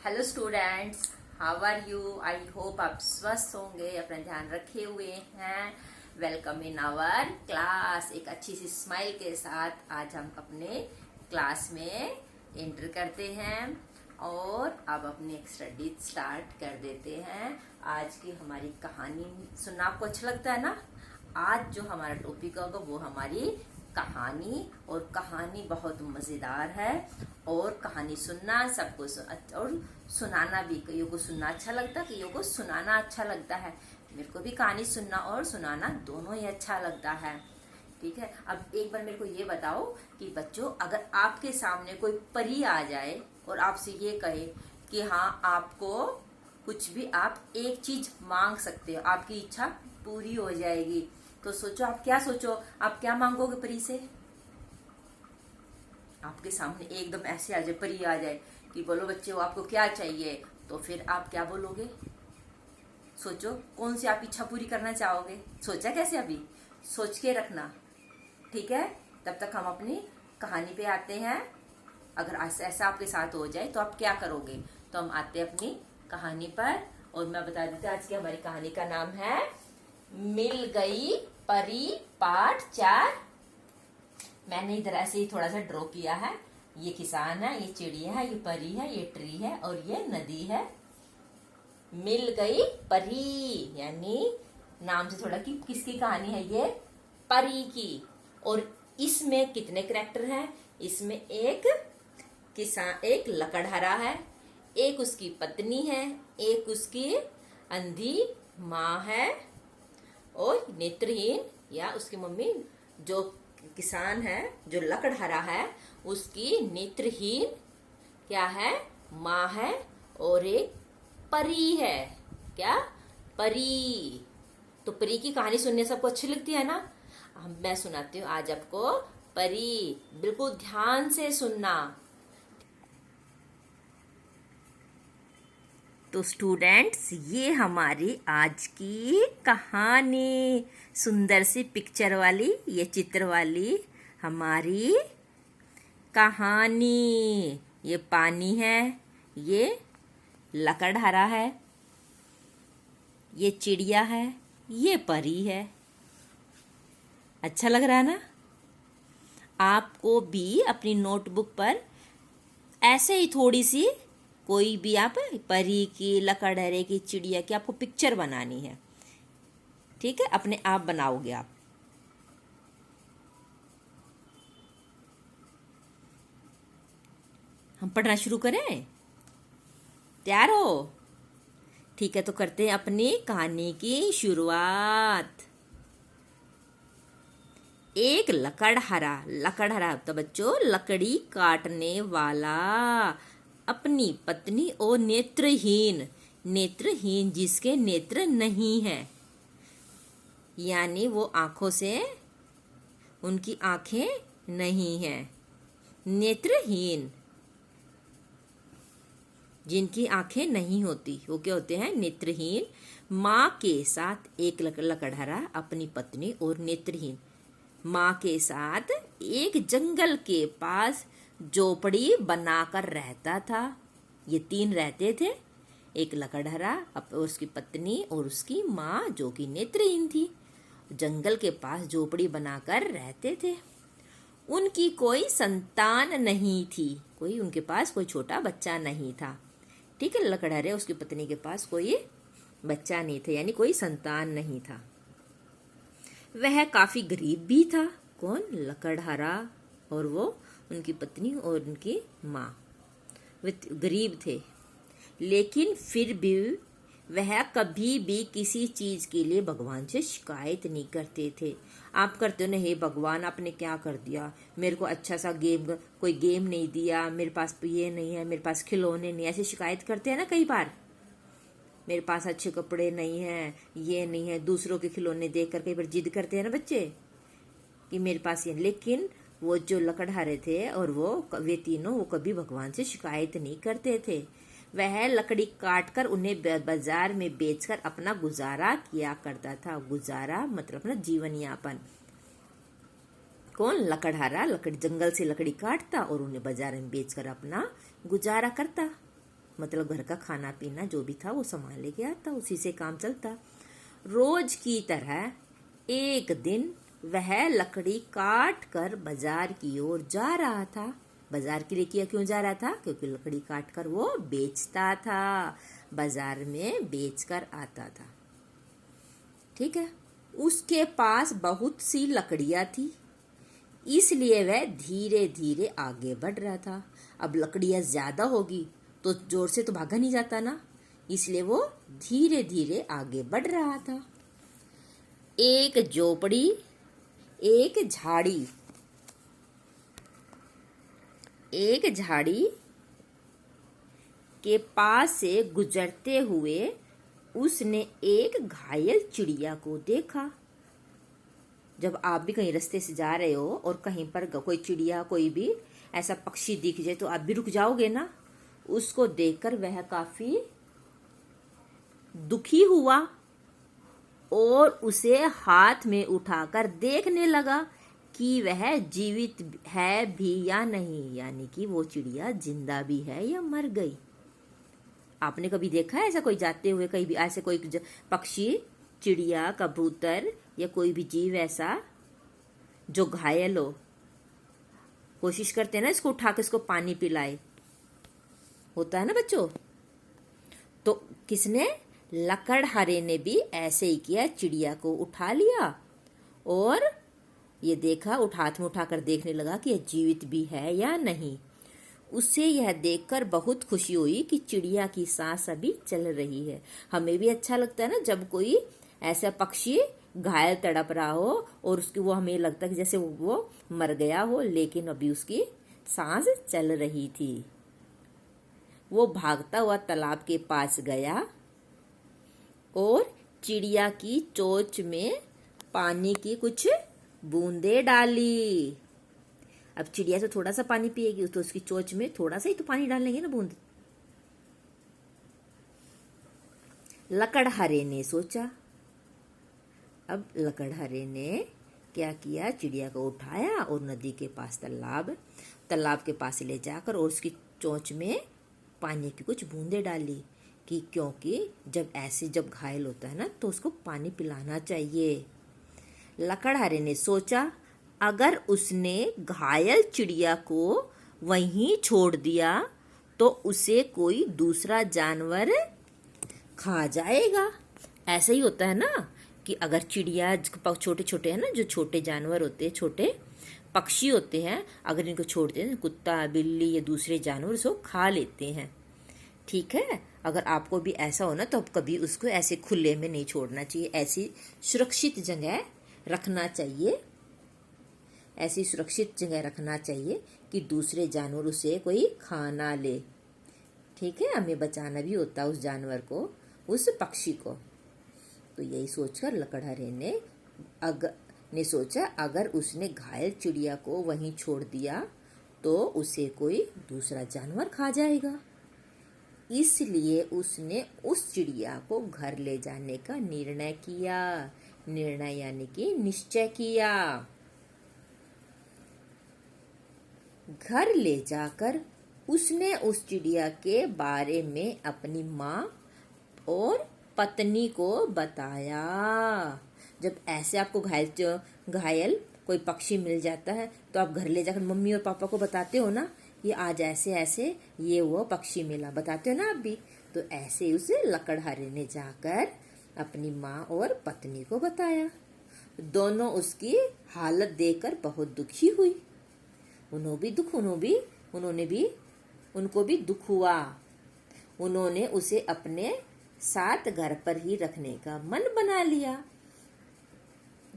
Hello students, how are you? I hope आप स्वस्थ होंगे, अपना ध्यान रखे हुए हैं। Welcome in our class. एक अच्छी सी स्माइल के साथ आज हम अपने क्लास में एंटर करते हैं और अब अपनी स्टडी स्टार्ट कर देते हैं। आज की हमारी कहानी सुनना आपको अच्छा लगता है ना? आज जो हमारा टॉपिक होगा वो हमारी कहानी, और कहानी बहुत मजेदार है और कहानी सुनना सबको और सुनाना भी। कईयों को सुनना अच्छा लगता है, कईयों को सुनाना अच्छा लगता है। मेरे को भी कहानी सुनना और सुनाना दोनों ही अच्छा लगता है। ठीक है, अब एक बार मेरे को ये बताओ कि बच्चों, अगर आपके सामने कोई परी आ जाए और आपसे ये कहे कि हाँ, आपको कुछ भी, आप एक चीज मांग सकते हो, आपकी इच्छा पूरी हो जाएगी, तो सोचो आप क्या सोचो, आप क्या मांगोगे परी से? आपके सामने एकदम ऐसे आ जाए, परी आ जाए कि बोलो बच्चे वो आपको क्या चाहिए, तो फिर आप क्या बोलोगे? सोचो कौन सी आप इच्छा पूरी करना चाहोगे। सोचा कैसे? अभी सोच के रखना, ठीक है? तब तक हम अपनी कहानी पे आते हैं। अगर ऐसा आपके साथ हो जाए तो आप क्या करोगे? तो हम आते हैं अपनी कहानी पर, और मैं बता देती हूँ आज की हमारी कहानी का नाम है मिल गई परी पार्ट 4। मैंने इधर ऐसे ही थोड़ा सा ड्रॉ किया है। ये किसान है, ये चिड़िया है, ये परी है, ये ट्री है और ये नदी है। मिल गई परी यानी नाम से थोड़ा कि किसकी कहानी है? ये परी की। और इसमें कितने कैरेक्टर हैं? इसमें एक किसान, एक लकड़हारा है, एक उसकी पत्नी है, एक उसकी अंधी माँ है, और नेत्रहीन या उसकी मम्मी, जो किसान है, जो लकड़हारा है, उसकी नेत्रहीन क्या है? माँ है, और एक परी है। क्या? परी। तो परी की कहानी सुनने सबको अच्छी लगती है ना? मैं सुनाती हूँ आज आपको परी। बिल्कुल ध्यान से सुनना। तो स्टूडेंट्स, ये हमारी आज की कहानी, सुंदर सी पिक्चर वाली, ये चित्र वाली हमारी कहानी। ये पानी है, ये लकड़हारा है, ये चिड़िया है, ये परी है। अच्छा लग रहा है ना? आपको भी अपनी नोटबुक पर ऐसे ही थोड़ी सी, कोई भी आप परी की, लकड़हारे की, चिड़िया की आपको पिक्चर बनानी है। ठीक है, अपने आप बनाओगे आप। हम पढ़ना शुरू करें? तैयार हो? ठीक है, तो करते हैं अपनी कहानी की शुरुआत। एक लकड़हारा तो बच्चों लकड़ी काटने वाला अपनी पत्नी और नेत्रहीन जिसके नेत्र नहीं है, यानी वो आंखों से, उनकी आंखें नहीं हैं, नेत्रहीन जिनकी आंखें नहीं होती, वो क्या होते हैं? नेत्रहीन। माँ के साथ एक लकड़हारा अपनी पत्नी और नेत्रहीन माँ के साथ एक जंगल के पास झोपड़ी बनाकर रहता था। ये तीन रहते थे, एक लकड़हारा, उसकी पत्नी और उसकी माँ जो कि नेत्रहीन थी। जंगल के पास झोपड़ी बनाकर रहते थे। उनकी कोई संतान नहीं थी, कोई उनके पास कोई छोटा बच्चा नहीं था। ठीक है, लकड़हारे उसकी पत्नी के पास कोई बच्चा नहीं था, यानी कोई संतान नहीं था। वह काफी गरीब भी था। कौन? लकड़हारा और वो उनकी पत्नी और उनकी माँ, वे गरीब थे। लेकिन फिर भी वह कभी भी किसी चीज के लिए भगवान से शिकायत नहीं करते थे। आप करते हो ना, हे भगवान आपने क्या कर दिया, मेरे को अच्छा सा कोई गेम नहीं दिया, मेरे पास ये नहीं है, मेरे पास खिलौने नहीं, ऐसे शिकायत करते हैं ना कई बार। मेरे पास अच्छे कपड़े नहीं है, ये नहीं है, दूसरों के खिलौने देखकर कई बार जिद करते हैं ना बच्चे कि मेरे पास ये। लेकिन वो जो लकड़हारे थे और वे तीनों, वो कभी भगवान से शिकायत नहीं करते थे। वह लकड़ी काटकर उन्हें बाजार में बेचकर अपना गुजारा किया करता था। गुजारा मतलब अपना जीवन यापन। कौन? लकड़हारा जंगल से लकड़ी काटता और उन्हें बाजार में बेचकर अपना गुजारा करता। मतलब घर का खाना पीना जो भी था वो सामान लेके आता, उसी से काम चलता। रोज की तरह एक दिन वह लकड़ी काट कर बाजार की ओर जा रहा था। बाजार के लिए किया क्यों जा रहा था? क्योंकि लकड़ी काट कर वो बेचता था, बाजार में बेचकर आता था। ठीक है। उसके पास बहुत सी लकड़ियां थी, इसलिए वह धीरे धीरे आगे बढ़ रहा था। अब लकड़ियां ज्यादा होगी तो जोर से तो भागा नहीं जाता ना, इसलिए वो धीरे धीरे आगे बढ़ रहा था। एक झोपड़ी, एक झाड़ी, एक झाड़ी के पास से गुजरते हुए उसने एक घायल चिड़िया को देखा। जब आप भी कहीं रास्ते से जा रहे हो और कहीं पर कोई चिड़िया, कोई भी ऐसा पक्षी दिख जाए तो आप भी रुक जाओगे ना। उसको देखकर वह काफी दुखी हुआ और उसे हाथ में उठाकर देखने लगा कि वह जीवित है भी या नहीं, यानी कि वो चिड़िया जिंदा भी है या मर गई। आपने कभी देखा है ऐसा कोई जाते हुए, कहीं भी ऐसे कोई पक्षी, चिड़िया, कबूतर या कोई भी जीव ऐसा जो घायल हो? कोशिश करते हैं ना इसको उठा के इसको पानी पिलाए, होता है ना बच्चों। तो किसने? लकड़हारे ने भी ऐसे ही किया, चिड़िया को उठा लिया और ये देखा, हाथ में उठाकर देखने लगा कि यह जीवित भी है या नहीं। उसे यह देखकर बहुत खुशी हुई कि चिड़िया की सांस अभी चल रही है। हमें भी अच्छा लगता है ना जब कोई ऐसा पक्षी घायल तड़प रहा हो और उसकी वो हमें लगता है कि जैसे वो मर गया हो, लेकिन अभी उसकी सांस चल रही थी। वो भागता हुआ तालाब के पास गया और चिड़िया की चोंच में पानी की कुछ बूंदे डाली। अब चिड़िया तो थोड़ा सा पानी पिएगी तो उसकी चोंच में थोड़ा सा ही तो पानी डालेंगे ना, बूंद। लकड़हारे ने सोचा। अब लकड़हारे ने क्या किया? चिड़िया को उठाया और नदी के पास तालाब के पास ले जाकर और उसकी चोंच में पानी की कुछ बूंदे डाली कि क्योंकि जब घायल होता है ना तो उसको पानी पिलाना चाहिए। लकड़हारे ने सोचा अगर उसने घायल चिड़िया को वहीं छोड़ दिया तो उसे कोई दूसरा जानवर खा जाएगा। ऐसा ही होता है ना कि अगर चिड़िया, छोटे छोटे है ना, जो छोटे जानवर होते हैं, छोटे पक्षी होते हैं, अगर इनको छोड़ते हैं कुत्ता, बिल्ली या दूसरे जानवर उसको खा लेते हैं। ठीक है। अगर आपको भी ऐसा हो ना तो आप कभी उसको ऐसे खुले में नहीं छोड़ना चाहिए, ऐसी सुरक्षित जगह रखना चाहिए, ऐसी सुरक्षित जगह रखना चाहिए कि दूसरे जानवर उसे कोई खा ना ले। ठीक है। हमें बचाना भी होता है उस जानवर को, उस पक्षी को। तो यही सोचकर लकड़हारे ने सोचा अगर उसने घायल चिड़िया को वहीं छोड़ दिया तो उसे कोई दूसरा जानवर खा जाएगा। इसलिए उसने उस चिड़िया को घर ले जाने का निर्णय किया। निर्णय यानी कि निश्चय किया। घर ले जाकर उसने उस चिड़िया के बारे में अपनी माँ और पत्नी को बताया। जब ऐसे आपको घायल कोई पक्षी मिल जाता है तो आप घर ले जाकर मम्मी और पापा को बताते हो ना, ये आज ऐसे ऐसे ये वो पक्षी मिला, बताते हो ना आप भी। तो ऐसे उसे लकड़हारे ने जाकर अपनी माँ और पत्नी को बताया। दोनों उसकी हालत देखकर बहुत दुखी हुई। उनको भी दुख हुआ। उन्होंने उसे अपने साथ घर पर ही रखने का मन बना लिया।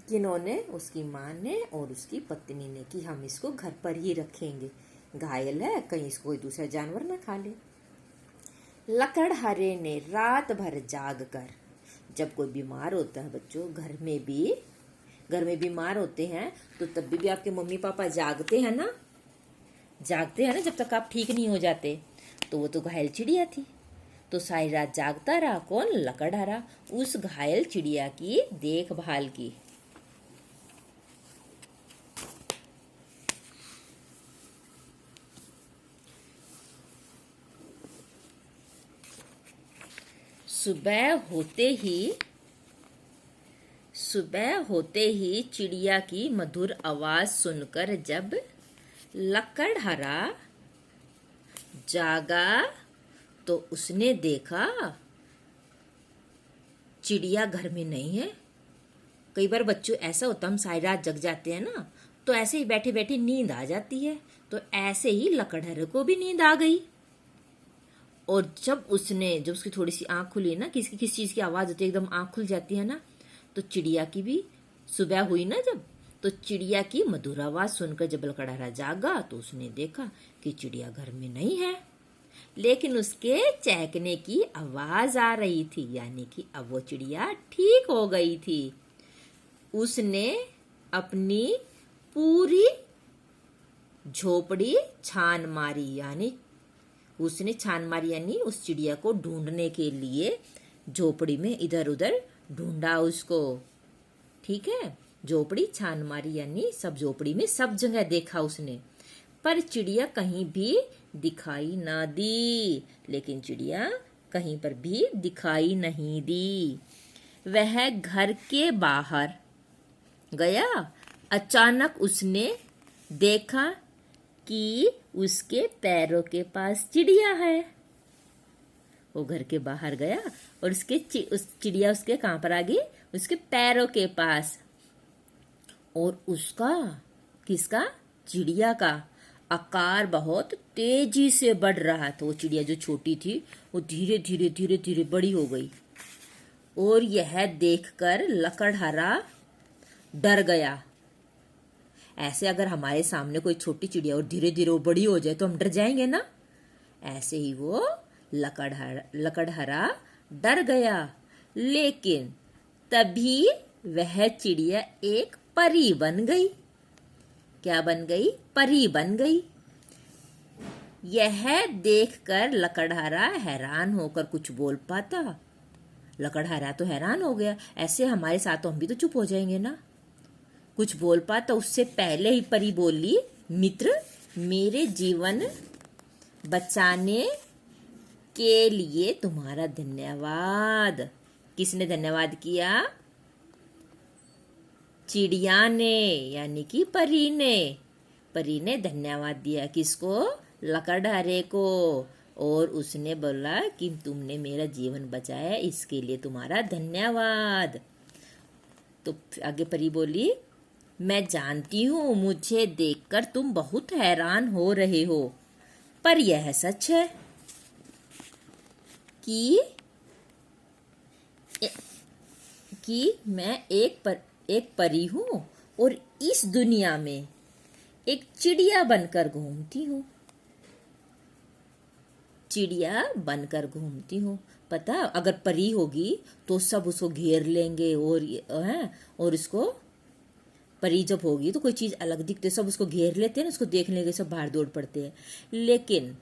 किन्होंने? उसकी माँ ने और उसकी पत्नी ने, कि हम इसको घर पर ही रखेंगे, घायल है, कहीं इसको कोई दूसरा जानवर ना खा ले। लकड़हारे ने रात भर जाग कर, जब कोई बीमार होता है बच्चों, घर में बीमार होते हैं तो तब भी आपके मम्मी पापा जागते हैं ना, जब तक आप ठीक नहीं हो जाते। तो वो तो घायल चिड़िया थी, तो सारी रात जागता रहा। कौन? लकड़हारा, उस घायल चिड़िया की देखभाल की। सुबह होते ही सुबह होते ही चिड़िया की मधुर आवाज सुनकर जब लकड़हारा जागा तो उसने देखा चिड़िया घर में नहीं है। कई बार बच्चों ऐसा होता, हम सारी रात जग जाते हैं ना, तो ऐसे ही बैठे बैठे नींद आ जाती है। तो ऐसे ही लकड़हारे को भी नींद आ गई। और जब उसकी थोड़ी सी आंख खुली ना, किसी चीज की आवाज होती है, एकदम आंख खुल जाती है ना, तो चिड़िया की भी सुबह हुई ना जब, तो चिड़िया की मधुर आवाज सुनकर जब लकड़हारा जागा तो उसने देखा कि चिड़िया घर में नहीं है, लेकिन उसके चहकने की आवाज आ रही थी, यानी कि अब वो चिड़िया ठीक हो गई थी। उसने अपनी पूरी झोपड़ी छान मारी, यानी उसने छान मारी यानी उस चिड़िया को ढूंढने के लिए झोपड़ी में इधर उधर ढूंढा उसको। ठीक है, झोपड़ी छान मारी यानी सब झोपड़ी में सब जगह देखा उसने, पर चिड़िया कहीं भी दिखाई ना दी। लेकिन चिड़िया कहीं पर भी दिखाई नहीं दी। वह घर के बाहर गया। अचानक उसने देखा कि उसके पैरों के पास चिड़िया है। वो घर के बाहर गया और उस चिड़िया उसके कहां पर आ गई? उसके पैरों के पास। और उसका किसका? चिड़िया का आकार बहुत तेजी से बढ़ रहा था। वो चिड़िया जो छोटी थी वो धीरे धीरे धीरे धीरे बड़ी हो गई। और यह देखकर लकड़हारा डर गया। ऐसे अगर हमारे सामने कोई छोटी चिड़िया और धीरे धीरे वो बड़ी हो जाए तो हम डर जाएंगे ना। ऐसे ही वो लकड़हारा डर गया। लेकिन तभी वह चिड़िया एक परी बन गई। क्या बन गई? परी बन गई। यह देखकर लकड़हारा हैरान होकर कुछ बोल पाता? लकड़हारा तो हैरान हो गया। ऐसे हमारे साथ तो हम भी तो चुप हो जाएंगे ना। कुछ बोल पाता उससे पहले ही परी बोली, मित्र, मेरे जीवन बचाने के लिए तुम्हारा धन्यवाद। किसने धन्यवाद किया? चिड़िया ने, यानी कि परी ने। परी ने धन्यवाद दिया किसको? लकड़हारे को। और उसने बोला कि तुमने मेरा जीवन बचाया, इसके लिए तुम्हारा धन्यवाद। तो आगे परी बोली, मैं जानती हूं मुझे देखकर तुम बहुत हैरान हो रहे हो, पर यह सच है कि मैं एक परी हूं और इस दुनिया में एक चिड़िया बनकर घूमती हूँ। चिड़िया बनकर घूमती हूँ। पता, अगर परी होगी तो सब उसको घेर लेंगे और इसको, परी जब होगी तो कोई चीज अलग दिखते सब उसको घेर लेते हैं ना, उसको देखने के सब बाहर दौड़ पड़ते हैं। लेकिन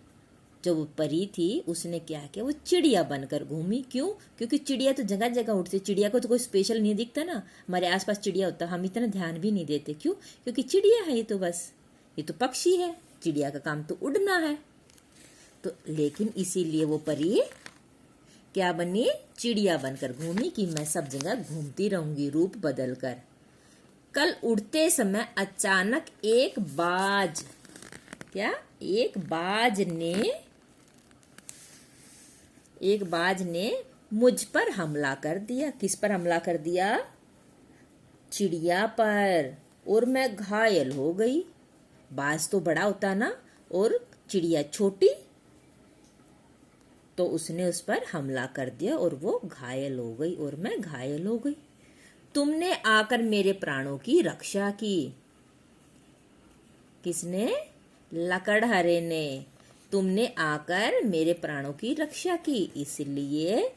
जब वो परी थी उसने क्या किया? वो चिड़िया बनकर घूमी। क्यों? क्योंकि चिड़िया तो जगह जगह उड़ती। चिड़िया को तो कोई स्पेशल नहीं दिखता ना, हमारे आसपास चिड़िया होता, हम इतना ध्यान भी नहीं देते। क्यों? क्योंकि चिड़िया है, ये तो बस, ये तो पक्षी है, चिड़िया का काम तो उड़ना है। तो लेकिन इसीलिए वो परी क्या बनी? चिड़िया बनकर घूमी कि मैं सब जगह घूमती रहूंगी रूप बदल कर। कल उड़ते समय अचानक एक बाज ने मुझ पर हमला कर दिया। किस पर हमला कर दिया? चिड़िया पर। और मैं घायल हो गई। बाज तो बड़ा होता ना और चिड़िया छोटी, तो उसने उस पर हमला कर दिया और वो घायल हो गई और मैं घायल हो गई। तुमने आकर मेरे प्राणों की रक्षा की। किसने? लकड़हारे ने। तुमने आकर मेरे प्राणों की रक्षा की, इसलिए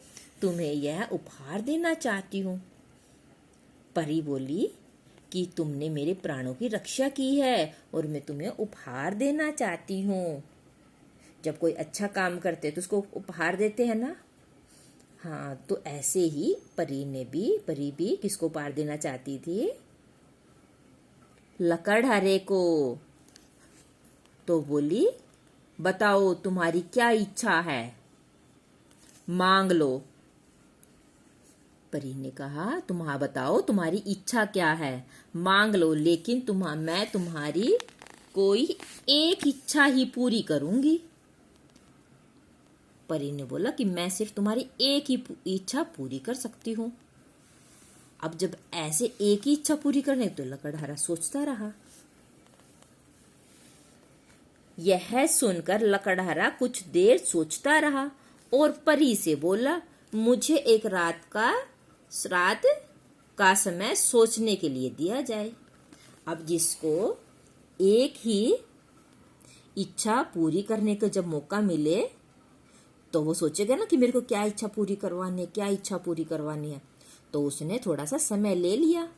तुम्हें यह उपहार देना चाहती हूँ। परी बोली कि तुमने मेरे प्राणों की रक्षा की है और मैं तुम्हें उपहार देना चाहती हूँ। जब कोई अच्छा काम करते तो उसको उपहार देते हैं ना। हाँ, तो ऐसे ही परी भी किसको उपहार देना चाहती थी? लकड़हारे को। तो बोली, बताओ तुम्हारी क्या इच्छा है, मांग लो। परी ने कहा, बताओ तुम्हारी इच्छा क्या है, मांग लो, लेकिन मैं तुम्हारी कोई एक इच्छा ही पूरी करूंगी। परी ने बोला कि मैं सिर्फ तुम्हारी एक ही इच्छा पूरी कर सकती हूँ। अब जब ऐसे एक ही इच्छा पूरी करने, तो लकड़हारा सोचता रहा। यह सुनकर लकड़हारा कुछ देर सोचता रहा और परी से बोला, मुझे एक रात का समय सोचने के लिए दिया जाए। अब जिसको एक ही इच्छा पूरी करने का जब मौका मिले, तो वो सोचेगा ना कि मेरे को क्या इच्छा पूरी करवानी है। तो उसने थोड़ा सा समय ले लिया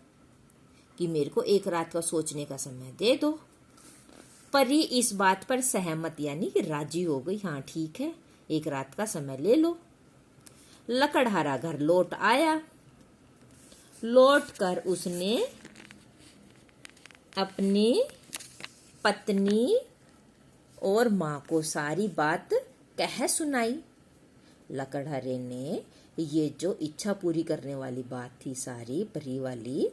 कि मेरे को एक रात का सोचने का समय दे दो। परी इस बात पर सहमत यानी कि राजी हो गई। हाँ ठीक है, एक रात का समय ले लो। लकड़हारा घर लौट आया। लौट कर उसने अपनी पत्नी और माँ को सारी बात कह सुनाई। लकड़हारे ने ये जो इच्छा पूरी करने वाली बात थी सारी, परी वाली,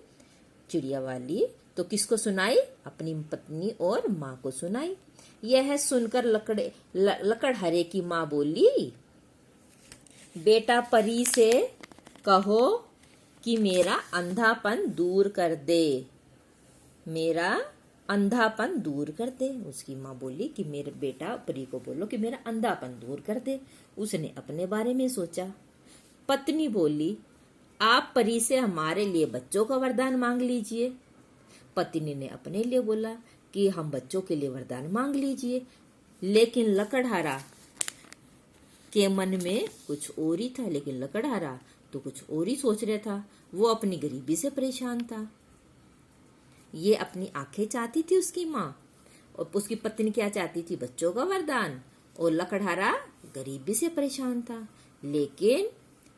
चिड़िया वाली, तो किसको सुनाई? अपनी पत्नी और माँ को सुनाई। यह सुनकर लकड़हारे की माँ बोली, बेटा परी से कहो कि मेरा अंधापन दूर कर दे, मेरा अंधापन दूर कर दे। उसकी माँ बोली कि मेरे बेटा परी को बोलो कि मेरा अंधापन दूर कर दे। उसने अपने बारे में सोचा। पत्नी बोली, आप परी से हमारे लिए बच्चों का वरदान मांग लीजिए। पत्नी ने अपने लिए बोला कि हम बच्चों के लिए वरदान मांग लीजिए, लेकिन लकड़हारा के मन में कुछ और ही था। लेकिन लकड़हारा तो कुछ और ही सोच रहा था। वो अपनी गरीबी से परेशान था। ये अपनी आंखें चाहती थी उसकी माँ, और उसकी पत्नी क्या चाहती थी? बच्चों का वरदान। और लकड़हारा गरीबी से परेशान था, लेकिन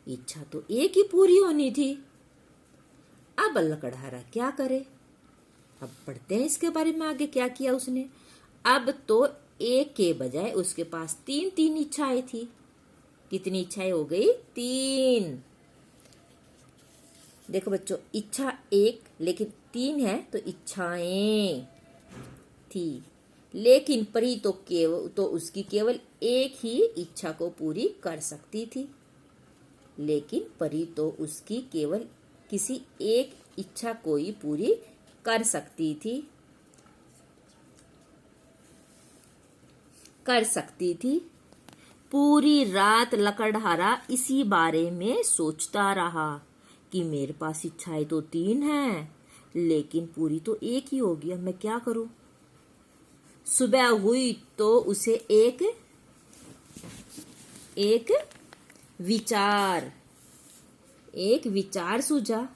इच्छा तो एक ही पूरी होनी थी। अब लकड़हारा क्या करे? अब पढ़ते हैं इसके बारे में आगे क्या किया उसने। अब तो एक के बजाय उसके पास तीन इच्छाएं थी। कितनी इच्छाएं हो गई? 3। देखो बच्चों, इच्छा एक लेकिन 3 है तो इच्छाएं थी। लेकिन परी तो उसकी केवल एक ही इच्छा को पूरी कर सकती थी। लेकिन परी तो उसकी केवल किसी एक इच्छा को ही पूरी कर सकती थी। पूरी रात लकड़हारा इसी बारे में सोचता रहा कि मेरे पास इच्छाएं तो 3 हैं, लेकिन पूरी तो एक ही होगी। अब मैं क्या करूं? सुबह हुई तो उसे एक विचार सूझा।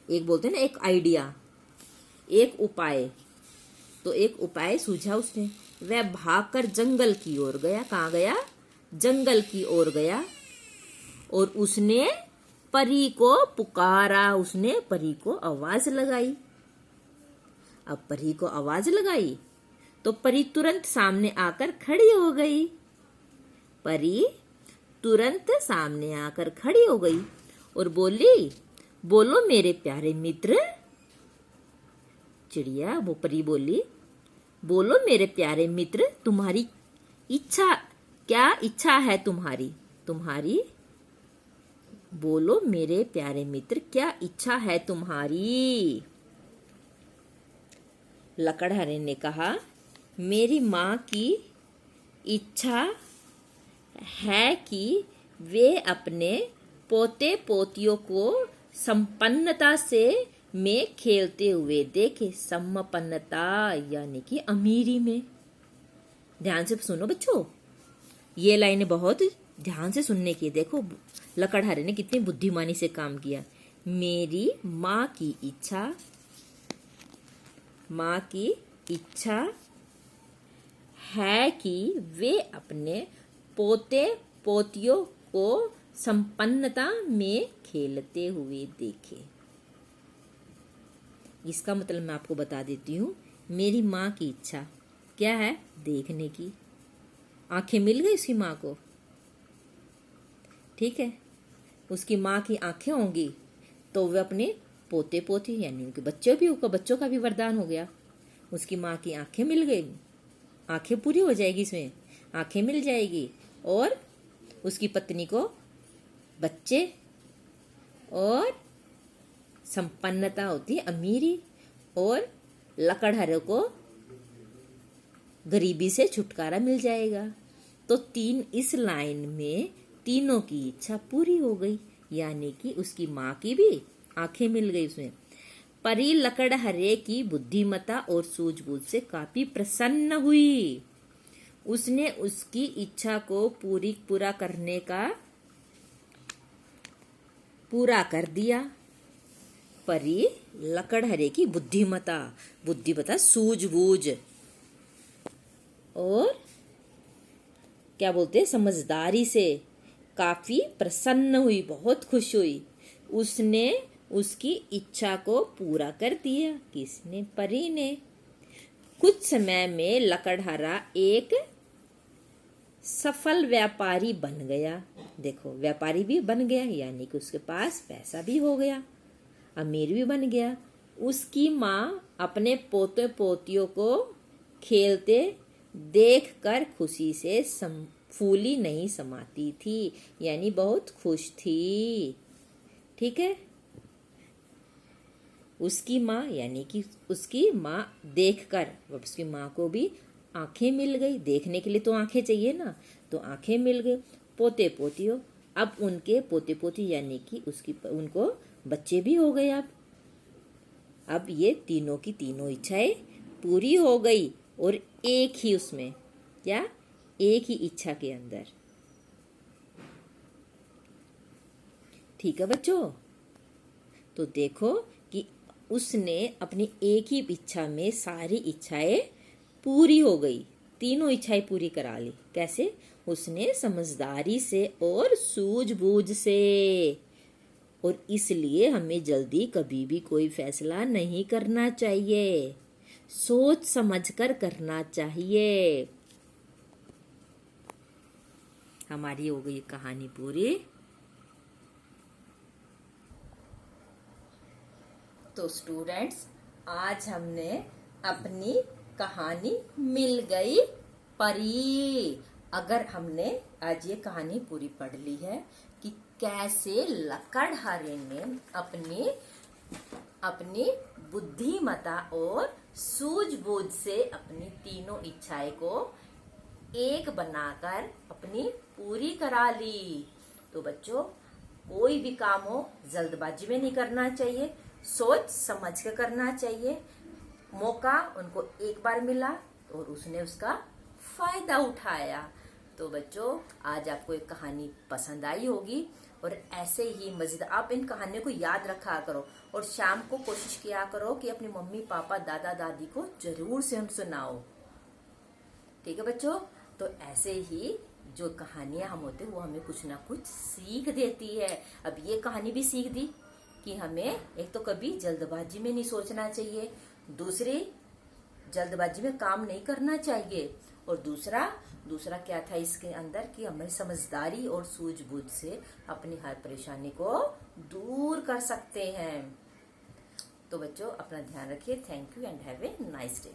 एक बोलते हैं ना, एक आइडिया, एक उपाय। तो एक उपाय सूझा उसने। वह भागकर जंगल की ओर गया। कहाँ गया? जंगल की ओर गया। और उसने परी को पुकारा। उसने परी को आवाज लगाई। अब परी को आवाज लगाई तो परी तुरंत सामने आकर खड़ी हो गई। परी तुरंत सामने आकर खड़ी हो गई और बोली, बोलो मेरे प्यारे मित्र। चिड़िया वो परी बोली, बोलो मेरे प्यारे मित्र, तुम्हारी इच्छा क्या इच्छा है तुम्हारी बोलो मेरे प्यारे मित्र, क्या इच्छा है तुम्हारी? लकड़हारे ने कहा, मेरी माँ की इच्छा है कि वे अपने पोते पोतियों को संपन्नता से में खेलते हुए देखे। संपन्नता यानी कि अमीरी में। ध्यान से सुनो बच्चों, ये लाइनें बहुत ध्यान से सुनने की। देखो लकड़हारे ने कितनी बुद्धिमानी से काम किया। मेरी माँ की इच्छा है कि वे अपने पोते पोतियों को संपन्नता में खेलते हुए देखे। इसका मतलब मैं आपको बता देती हूँ। मेरी माँ की इच्छा क्या है? देखने की। आंखें मिल गई उसकी माँ को, ठीक है। उसकी माँ की आंखें होंगी तो वह अपने पोते पोती यानी उनके बच्चों का भी वरदान हो गया। उसकी माँ की आंखें मिल गई, आंखें पूरी हो जाएगी, इसमें आंखें मिल जाएगी, और उसकी पत्नी को बच्चे और संपन्नता होती है, अमीरी, और लकड़हारे को गरीबी से छुटकारा मिल जाएगा। तो इस लाइन में तीनों की इच्छा पूरी हो गई, यानी कि उसकी माँ की भी आंखें मिल गई उसमें। परी लकड़हरे की बुद्धिमता और सूझबूझ से काफी प्रसन्न हुई। उसने उसकी इच्छा को पूरा कर दिया। परी लकड़हरे की बुद्धिमता सूझबूझ और क्या बोलते हैं, समझदारी से काफी प्रसन्न हुई, बहुत खुश हुई। उसने उसकी इच्छा को पूरा कर दिया। किसने? परी ने। कुछ समय में लकड़हारा एक सफल व्यापारी बन गया। देखो, व्यापारी भी बन गया, यानी कि उसके पास पैसा भी हो गया, अमीर भी बन गया। उसकी माँ अपने पोते पोतियों को खेलते देखकर खुशी से फूली नहीं समाती थी, यानी बहुत खुश थी। ठीक है। उसकी माँ यानी कि उसकी माँ देखकर, उसकी माँ को भी आंखें मिल गई। देखने के लिए तो आंखें चाहिए ना, तो आंखें मिल गई। पोते पोतियों, अब उनके पोते पोती यानी कि उनको बच्चे भी हो गए। अब ये तीनों की तीनों इच्छाएं पूरी हो गई, और एक ही उसमें क्या, एक ही इच्छा के अंदर। ठीक है बच्चों, तो देखो कि उसने अपनी एक ही इच्छा में सारी इच्छाएं पूरी हो गई, तीनों इच्छाएं पूरी करा ली। कैसे? उसने समझदारी से और सूझबूझ से। और इसलिए हमें जल्दी कभी भी कोई फैसला नहीं करना चाहिए, सोच समझकर करना चाहिए। हमारी हो गई कहानी पूरी। तो स्टूडेंट्स, आज हमने अपनी कहानी मिल गई परी। अगर हमने आज ये कहानी पूरी पढ़ ली है कि कैसे लकड़हारे ने अपनी बुद्धिमता और सूझबूझ से अपनी तीनों इच्छाएं को एक बनाकर अपनी पूरी करा ली। तो बच्चों, कोई भी काम हो जल्दबाजी में नहीं करना चाहिए, सोच समझ कर करना चाहिए। मौका उनको एक बार मिला और उसने उसका फायदा उठाया। तो बच्चों, आज आपको एक कहानी पसंद आई होगी, और ऐसे ही मजेदार आप इन कहानियों को याद रखा करो, और शाम को कोशिश किया करो कि अपने मम्मी पापा दादा दादी को जरूर से हम सुनाओ। ठीक है बच्चों? तो ऐसे ही जो कहानियां हम होते हैं वो हमें कुछ ना कुछ सीख देती है। अब ये कहानी भी सीख दी कि हमें एक तो कभी जल्दबाजी में नहीं सोचना चाहिए, दूसरी जल्दबाजी में काम नहीं करना चाहिए, और दूसरा क्या था इसके अंदर कि हमें समझदारी और सूझबूझ से अपनी हर परेशानी को दूर कर सकते हैं। तो बच्चों, अपना ध्यान रखिए। Thank you and have a nice day.